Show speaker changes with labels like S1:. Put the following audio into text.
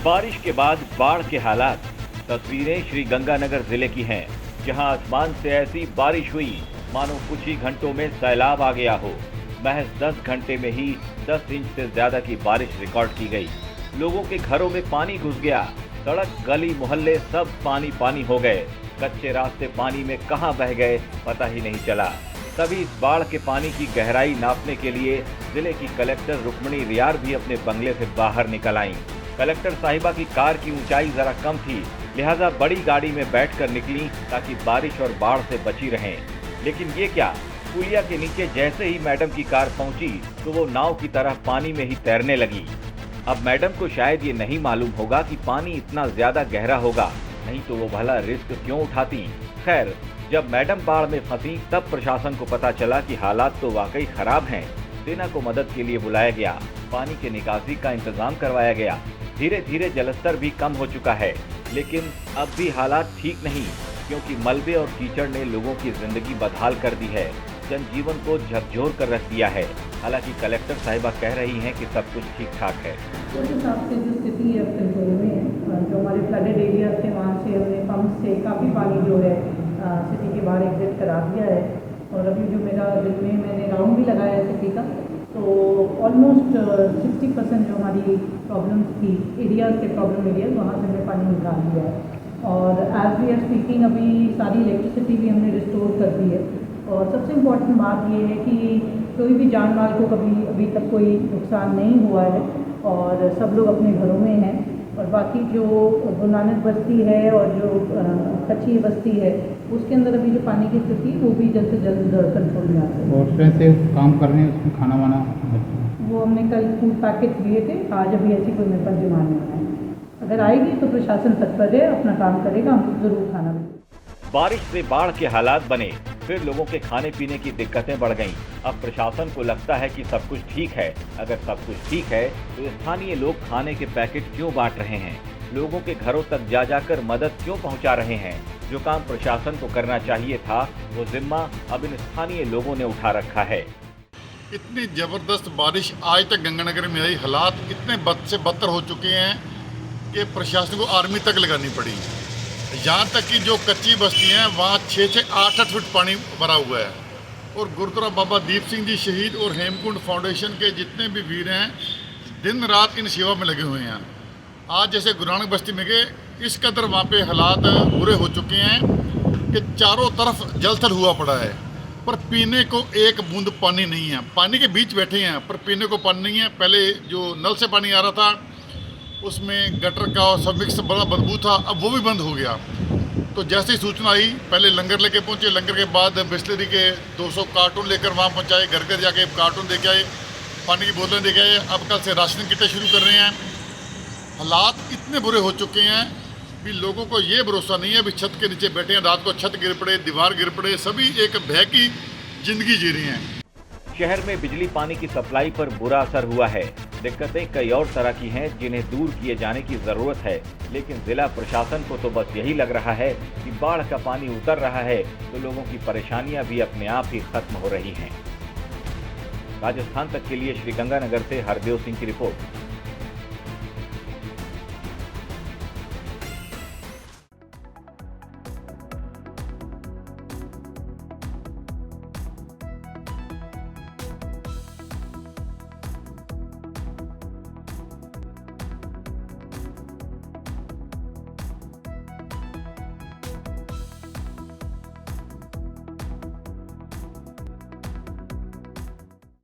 S1: बारिश के बाद बाढ़ के हालात। तस्वीरें श्री गंगानगर जिले की हैं, जहां आसमान से ऐसी बारिश हुई मानो कुछ ही घंटों में सैलाब आ गया हो। महज 10 घंटे में ही 10 इंच से ज्यादा की बारिश रिकॉर्ड की गई। लोगों के घरों में पानी घुस गया। सड़क, गली, मोहल्ले सब पानी पानी हो गए। कच्चे रास्ते पानी में कहां बह गए पता ही नहीं चला। तभी इस बाढ़ के पानी की गहराई नापने के लिए जिले की कलेक्टर रुक्मणी रियार भी अपने बंगले से बाहर निकल आईं। कलेक्टर साहिबा की कार की ऊंचाई जरा कम थी, लिहाजा बड़ी गाड़ी में बैठकर निकली ताकि बारिश और बाढ़ से बची रहें। लेकिन ये क्या, पुलिया के नीचे जैसे ही मैडम की कार पहुंची तो वो नाव की तरह पानी में ही तैरने लगी। अब मैडम को शायद ये नहीं मालूम होगा कि पानी इतना ज्यादा गहरा होगा, नहीं तो वो भला रिस्क क्यों उठाती। खैर, जब मैडम बाढ़ में फंसी तब प्रशासन को पता चला कि हालात तो वाकई खराब हैं। सेना को मदद के लिए बुलाया गया, पानी के निकासी का इंतजाम करवाया गया। धीरे धीरे जलस्तर भी कम हो चुका है, लेकिन अब भी हालात ठीक नहीं, क्योंकि मलबे और कीचड़ ने लोगों की जिंदगी बदहाल कर दी है, जनजीवन को झकझोर कर रख दिया है। हालांकि कलेक्टर साहिबा कह रही हैं कि सब कुछ ठीक ठाक है।
S2: उस हिसाब से जो स्थिति है कंट्रोल में है। जो हमारे फ्लडेड एरिया थे वहाँ से हमने पंप से काफ़ी पानी जो है सिटी के बाहर एग्जिट करा दिया है। और अभी जो मेरा दिन में मैंने राउंड भी लगाया है सिटी का, तो ऑलमोस्ट 60% जो हमारी प्रॉब्लम्स थी एरियाज के प्रॉब्लम एरियाज वहाँ से हमने पानी निकाल दिया है। और एज वी आर स्पीकिंग अभी सारी इलेक्ट्रिसिटी भी हमने रिस्टोर कर दी है। और सबसे इम्पोर्टेंट बात ये है कि कोई भी जान माल को कभी अभी तक कोई नुकसान नहीं हुआ है और सब लोग अपने घरों में हैं। और बाकी जो गुरुनानक बस्ती है और जो कच्ची बस्ती है उसके अंदर अभी जो पानी की स्थिति वो भी जल्द से जल्द कंट्रोल में आ सके।
S3: और उसमें से काम करने उसमें खाना वाना
S2: वो हमने कल फूड पैकेट दिए थे, आज अभी ऐसी कोई मेरे पास डिमांड नहीं है। अगर आएगी तो प्रशासन तत्पर है, अपना काम करेगा, हम जरूर खाना भी।
S1: बारिश से बाढ़ के हालात बने, फिर लोगों के खाने पीने की दिक्कतें बढ़ गईं। अब प्रशासन को लगता है कि सब कुछ ठीक है। अगर सब कुछ ठीक है तो स्थानीय लोग खाने के पैकेट क्यों बांट रहे हैं? लोगों के घरों तक जा जाकर मदद क्यों पहुंचा रहे हैं? जो काम प्रशासन को करना चाहिए था वो जिम्मा अब इन स्थानीय लोगों ने उठा रखा है।
S4: इतनी जबरदस्त बारिश आज तक गंगानगर में आई, हालात इतने बद से बदतर हो चुके हैं कि प्रशासन को आर्मी तक लगानी पड़ी। यहाँ तक कि जो कच्ची बस्ती हैं वहाँ 6-8 फुट पानी भरा हुआ है। और गुरुद्वारा बाबा दीप सिंह जी शहीद और हेमकुंड फाउंडेशन के जितने भी वीर हैं दिन रात इन सेवा में लगे हुए हैं। आज जैसे गुरु नानक बस्ती में गए, इस कदर वहाँ पे हालात बुरे हो चुके हैं कि चारों तरफ जलथल हुआ पड़ा है, पर पीने को एक बूंद पानी नहीं है। पानी के बीच बैठे हैं पर पीने को पानी नहीं है। पहले जो नल से पानी आ रहा था उसमें गटर का और सब मिक्स बड़ा बदबू था, अब वो भी बंद हो गया। तो जैसे ही सूचना आई पहले लंगर लेके पहुंचे, लंगर के बाद बिस्लरी के 200 कार्टून लेकर वहाँ पहुँचाए, घर घर जाके कार्टून लेके आए, पानी की बोतलें लेके आए। अब कल से राशन किटें शुरू कर रहे हैं। हालात इतने बुरे हो चुके हैं कि लोगों को ये भरोसा नहीं है। अभी छत के नीचे बैठे हैं, रात को छत गिर पड़े, दीवार गिर पड़े, सभी एक भय की जिंदगी जी रही हैं।
S1: शहर में बिजली पानी की सप्लाई पर बुरा असर हुआ है। दिक्कतें कई और तरह की हैं जिन्हें दूर किए जाने की जरूरत है, लेकिन जिला प्रशासन को तो बस यही लग रहा है कि बाढ़ का पानी उतर रहा है तो लोगों की परेशानियां भी अपने आप ही खत्म हो रही हैं। राजस्थान तक के लिए श्री गंगानगर से हरदेव सिंह की रिपोर्ट।